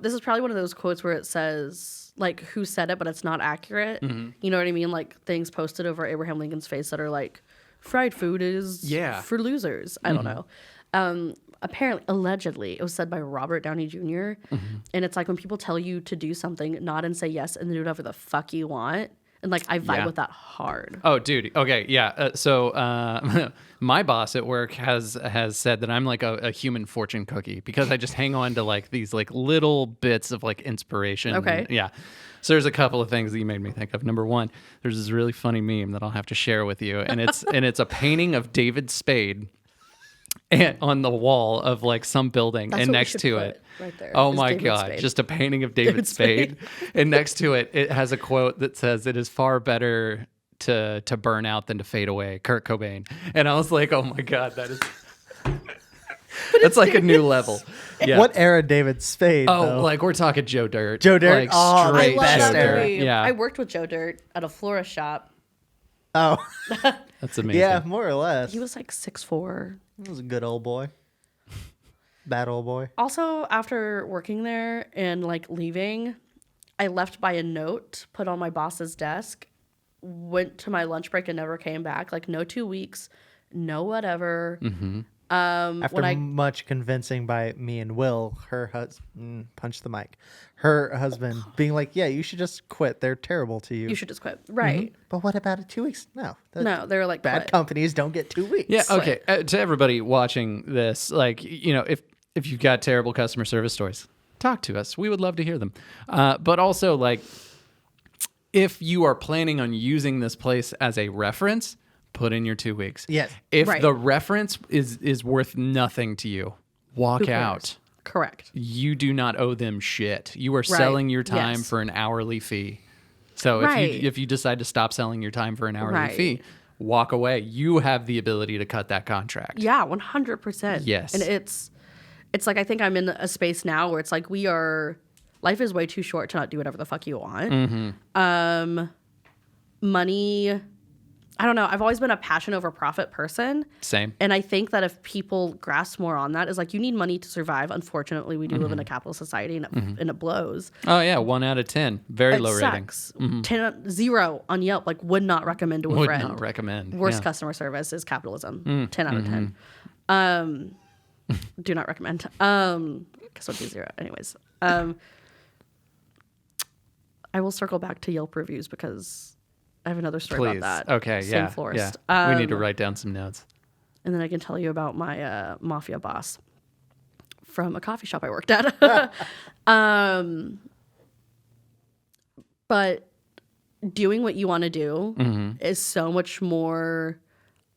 This is probably one of those quotes where it says like who said it, but it's not accurate. You know what I mean? Like things posted over Abraham Lincoln's face that are like, fried food is for losers. I don't know. Apparently, allegedly, it was said by Robert Downey Jr. And it's like when people tell you to do something, nod and say yes, and then do whatever the fuck you want. And like I vibe with that hard. Oh, dude. Okay, yeah. So my boss at work has said that I'm like a human fortune cookie because I just hang on to like these like little bits of like inspiration. Okay. Yeah. So there's a couple of things that you made me think of. Number one, there's this really funny meme that I'll have to share with you, and it's a painting of David Spade on the wall of like some building. That's and what we next should to put it. right there Oh is my David God. Spade. Just a painting of David Spade. And next to it, it has a quote that says, "It is far better to burn out than to fade away." Kurt Cobain. And I was like, oh my God, that is... That's like a new level. Yeah. What era David Spade? Oh, though? like we're talking Joe Dirt. Joe Dirt? Like Oh, straight I love best Joe that Dirt. movie. Yeah. I worked with Joe Dirt at a florist shop. Oh, That's amazing. yeah, more or less. He was like 6'4". He was a good old boy. Bad old boy. Also, after working there and like leaving, I left by a note put on my boss's desk, went to my lunch break and never came back. Like no 2 weeks, no whatever. After much convincing by me and Will, her husband, punch the mic, her husband being like, yeah, you should just quit. They're terrible to you. You should just quit. Right. But what about it 2 weeks? No. No, they were like, Bad quit. companies don't get 2 weeks. Yeah, okay. To everybody watching this, like, you know, if you've got terrible customer service stories, talk to us. We would love to hear them. But also, like, if you are planning on using this place as a reference, put in your 2 weeks. Yes. If Right. the reference is worth nothing to you, walk Who cares? out. Correct. You do not owe them shit. You are Right. selling your time Yes. for an hourly fee. So Right. if you decide to stop selling your time for an hourly Right. fee, walk away. You have the ability to cut that contract. Yeah, 100%. Yes. And it's like I think I'm in a space now where it's like life is way too short to not do whatever the fuck you want. Money, I don't know. I've always been a passion over profit person. Same. And I think that if people grasp more on that, is like you need money to survive. Unfortunately, we do live in a capitalist society and it blows. Oh yeah, 1 out of 10. Very It low rating. sucks. 0 on Yelp. Like would not recommend to a Would friend. not recommend. Worst yeah. customer service is capitalism. 10 out of 10. Do not recommend. Because it'd be 0. Anyways. I will circle back to Yelp reviews because I have another story Please. about that. Okay, Same yeah. florist. Yeah. We need to write down some notes. And then I can tell you about my mafia boss from a coffee shop I worked at. But doing what you want to do is so much more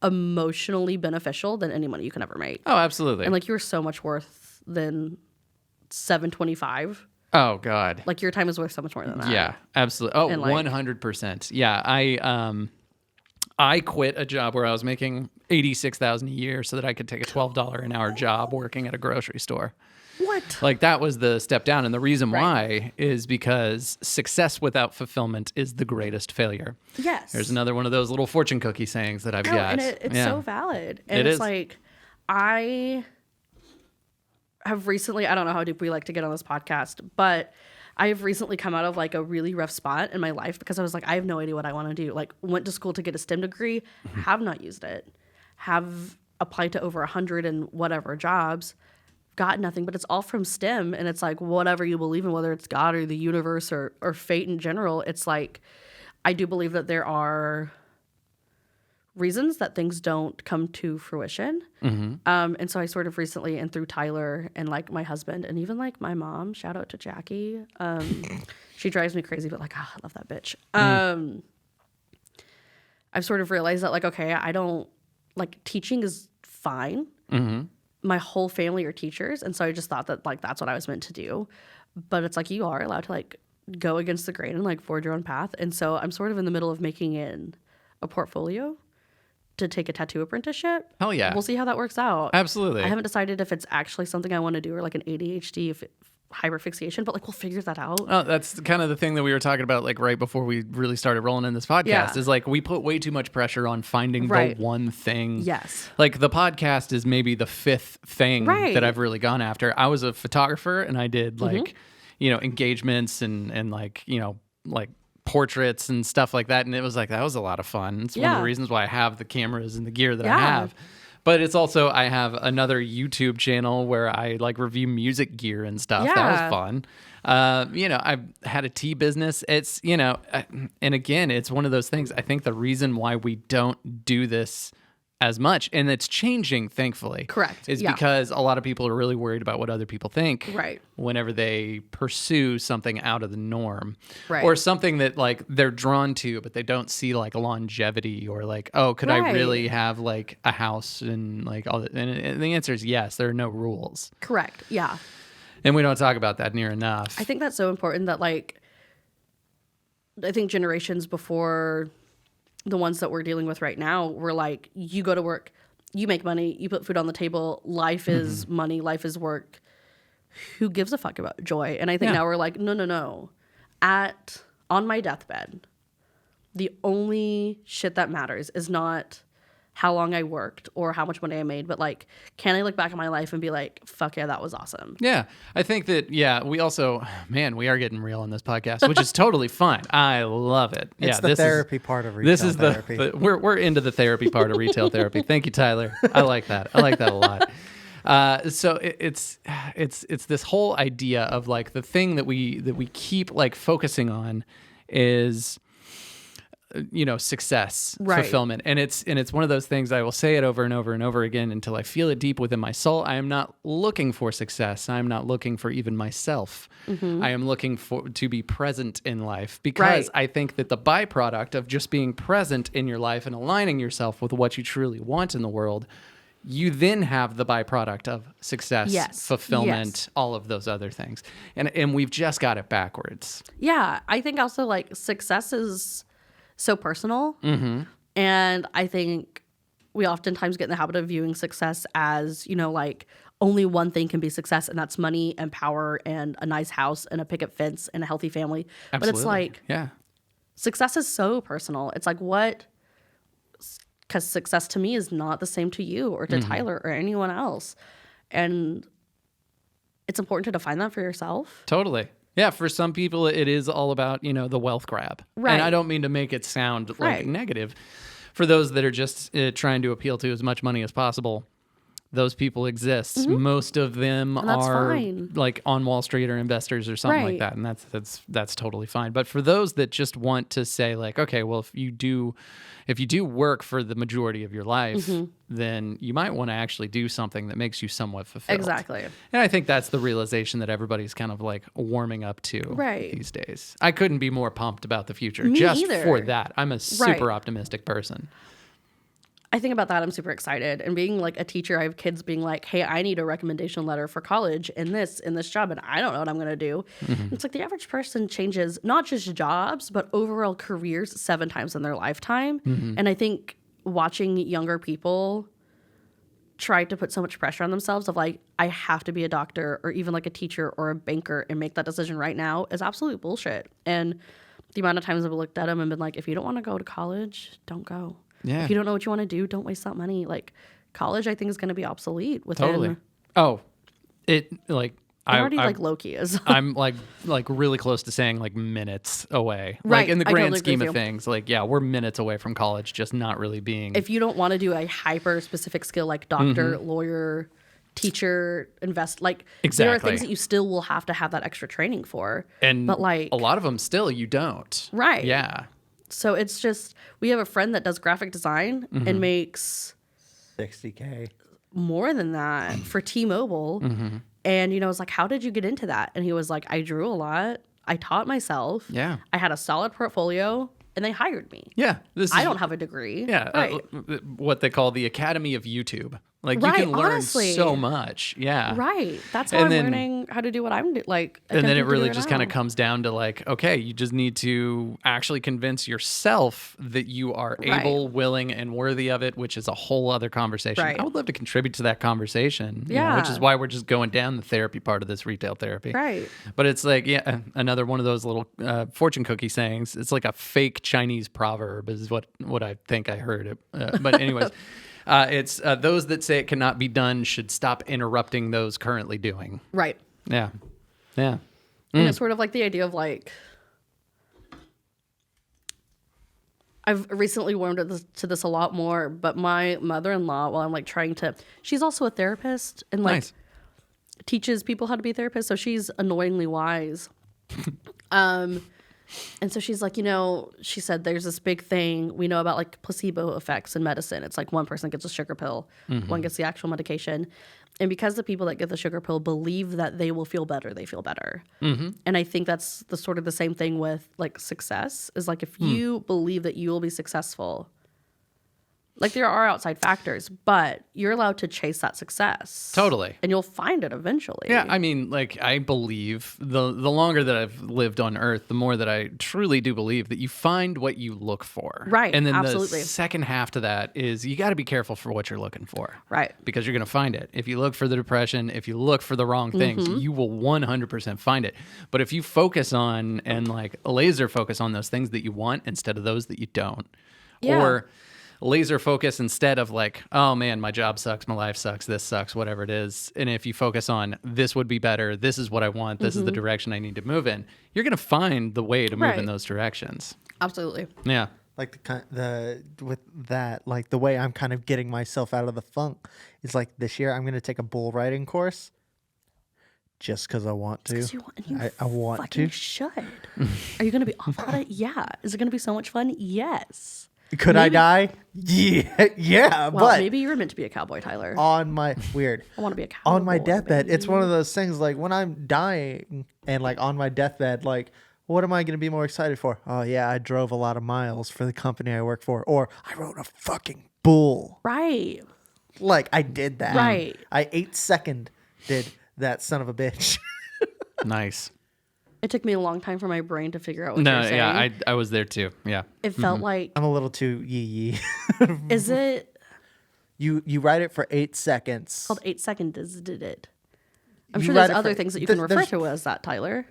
emotionally beneficial than any money you can ever make. Oh, absolutely. And like you're so much worth than $7.25. Oh God. Like your time is worth so much more than that. Yeah, absolutely. Oh, And, like- 100%. Yeah, I quit a job where I was making $86,000 a year so that I could take a $12 an hour job working at a grocery store. What? Like that was the step down, and the reason why is because success without fulfillment is the greatest failure. Yes. There's another one of those little fortune cookie sayings that I've No, got. and it's Yeah. so valid. And It it's is. like, I have recently, I don't know how deep we like to get on this podcast, but I have recently come out of like a really rough spot in my life because I was like, I have no idea what I want to do. Like went to school to get a STEM degree, have not used it, have applied to over 100 and whatever jobs, got nothing, but it's all from STEM. And it's like, whatever you believe in, whether it's God or the universe or fate in general, it's like, I do believe that there are reasons that things don't come to fruition. And so I sort of recently, and through Tyler and like my husband and even like my mom, shout out to Jackie. She drives me crazy, but like, I love that bitch. I've sort of realized that like, okay, I don't like teaching is fine. My whole family are teachers. And so I just thought that like, that's what I was meant to do. But it's like, you are allowed to like go against the grain and like forge your own path. And so I'm sort of in the middle of making a portfolio to take a tattoo apprenticeship. Hell yeah. We'll see how that works out. Absolutely. I haven't decided if it's actually something I want to do or like an ADHD hyperfixation, but like we'll figure that out. Oh, that's kind of the thing that we were talking about, like right before we really started rolling in this podcast. Yeah. Is like we put way too much pressure on finding Right. the one thing. Yes. Like the podcast is maybe the fifth thing Right. that I've really gone after. I was a photographer and I did like, engagements and like, like portraits and stuff like that. And it was like, that was a lot of fun. It's one of Yeah. the reasons why I have the cameras and the gear that I Yeah. have. But it's also, I have another YouTube channel where I like review music gear and stuff. That Yeah. was fun. I've had a tea business. It's, and again, it's one of those things. I think the reason why we don't do this as much, and it's changing, thankfully. Correct. Is Yeah. because a lot of people are really worried about what other people think. Right. Whenever they pursue something out of the norm. Right. Or something that like they're drawn to, but they don't see like a longevity or like, oh, could I Right. really have like a house and like all that? And the answer is yes, there are no rules. Correct. Yeah. And we don't talk about that near enough. I think that's so important that like I think generations before the ones that we're dealing with right now were like, you go to work, you make money, you put food on the table, life is money, life is work. Who gives a fuck about joy? And I think Yeah. now we're like, no. On my deathbed, the only shit that matters is not how long I worked or how much money I made, but like, can I look back at my life and be like, fuck yeah, that was awesome. Yeah, I think that, we also, man, we are getting real on this podcast, which is totally fine. I love it. It's the this therapy part of retail This is therapy. we're into the therapy part of retail therapy. Thank you, Tyler. I like that. I like that a lot. So it's this whole idea of like the thing that we keep like focusing on is success, Right. fulfillment. And it's one of those things, I will say it over and over and over again until I feel it deep within my soul. I am not looking for success. I am not looking for even myself. I am looking to be present in life because Right. I think that the byproduct of just being present in your life and aligning yourself with what you truly want in the world, you then have the byproduct of success, Yes. fulfillment, Yes. all of those other things. And we've just got it backwards. Yeah, I think also like success is so personal. And I think we oftentimes get in the habit of viewing success as, like only one thing can be success, and that's money and power and a nice house and a picket fence and a healthy family. But it's Absolutely. like Yeah. success is so personal. It's like because success to me is not the same to you or to Tyler or anyone else. And it's important to define that for yourself. Totally. Yeah, for some people, it is all about, the wealth grab. Right. And I don't mean to make it sound like Right. negative. For those that are just trying to appeal to as much money as possible, those people exist. Most of them And that's are fine. like on Wall Street or investors or something like Right. that. And that's totally fine. But for those that just want to say like, okay, well, if you do work for the majority of your life, then you might want to actually do something that makes you somewhat fulfilled. Exactly. And I think that's the realization that everybody's kind of like warming up to Right. these days. I couldn't be more pumped about the future Me just either. for that. I'm a super Right. optimistic person. I think about that. I'm super excited. And being like a teacher, I have kids being like, hey, I need a recommendation letter for college in this job, and I don't know what I'm going to do. It's like the average person changes not just jobs, but overall careers 7 times in their lifetime. And I think watching younger people try to put so much pressure on themselves of like, I have to be a doctor or even like a teacher or a banker and make that decision right now is absolute bullshit. And the amount of times I've looked at them and been like, if you don't want to go to college, don't go. Yeah. If you don't know what you want to do, don't waste that money. Like college, I think is going to be obsolete within. Totally. Oh, it like I already like Loki is. I'm like really close to saying like minutes away. Right, Like in the I grand totally agree scheme with of you. things, like yeah, we're minutes away from college, just not really being. If you don't want to do a hyper specific skill like doctor, lawyer, teacher, invest, like there are Exactly. things that you still will have to have that extra training for. and but like a lot of them still you don't. Right. Yeah. So it's just we have a friend that does graphic design and makes $60K. more than that for T-Mobile. And I was like, how did you get into that? And he was like, I drew a lot. I taught myself. Yeah. I had a solid portfolio and they hired me. Yeah. This I is, don't have a degree. Yeah, Right. what they call the Academy of YouTube. Like Right, you can learn honestly. so much. Yeah. Right. That's how And I'm then- learning how to do what I'm doing. Like, And then attempting it to really do just now. kind of comes down to like, okay, you just need to actually convince yourself that you are Right. able, willing, and worthy of it, which is a whole other conversation. Right. I would love to contribute to that conversation, you know, which is Yeah. why we're just going down the therapy part of this retail therapy. Right. But it's like, yeah, another one of those little fortune cookie sayings. It's like a fake Chinese proverb is what I think I heard it. But anyways, it's those that say it cannot be done should stop interrupting those currently doing. Right. Yeah. Yeah. And it's sort of like the idea of like, I've recently warmed to this a lot more, but my mother-in-law, while I'm like trying to, she's also a therapist and like Nice. teaches people how to be therapists. So she's annoyingly wise. And so she's like, you know, she said there's this big thing we know about like placebo effects in medicine. It's like one person gets a sugar pill, one gets the actual medication. And because the people that get the sugar pill believe that they will feel better, they feel better. And I think that's the sort of the same thing with like success is like if you believe that you will be successful, like there are outside factors, but you're allowed to chase that success. Totally. And you'll find it eventually. Yeah, I mean, like I believe the longer that I've lived on Earth, the more that I truly do believe that you find what you look for. Right, And then absolutely. the second half to that is you got to be careful for what you're looking for. Right. Because you're going to find it. If you look for the depression, if you look for the wrong things, you will 100% find it. But if you focus on and like laser focus on those things that you want instead of those that you don't, Yeah. or laser focus instead of like, oh man, my job sucks, my life sucks, this sucks, whatever it is. And if you focus on this would be better, this is what I want, this is the direction I need to move in, you're going to find the way to move in Right. those directions. Absolutely. Yeah. Like with that, like the way I'm kind of getting myself out of the funk is like this year I'm going to take a bull riding course just because I want to. 'Cause you want, and you I want fucking to. should. Are you going to be off about it? Yeah. Is it going to be so much fun? Yes. Could I maybe- die? Yeah, yeah. Well, but maybe you were meant to be a cowboy, Tyler. on my weird. I want to be a cowboy. On my deathbed, it's one of those things like when I'm dying and like on my deathbed, like what am I going to be more excited for? Oh yeah, I drove a lot of miles for the company I work for, or I rode a fucking bull. Right. Like I did that. Right. I 8-second did that son of a bitch. Nice. It took me a long time for my brain to figure out what No, you're saying. yeah, I was there too. Yeah. It felt like, I'm a little too yee. is it You ride it for 8 seconds. called 8 seconds? Did it? I'm You sure ride there's it other for- things that you can refer there's- to as that, Tyler.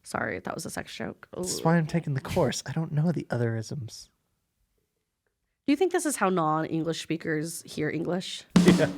Sorry, that was a sex joke. Ooh. That's why I'm taking the course. I don't know the otherisms. Do you think this is how non-English speakers hear English? Yeah.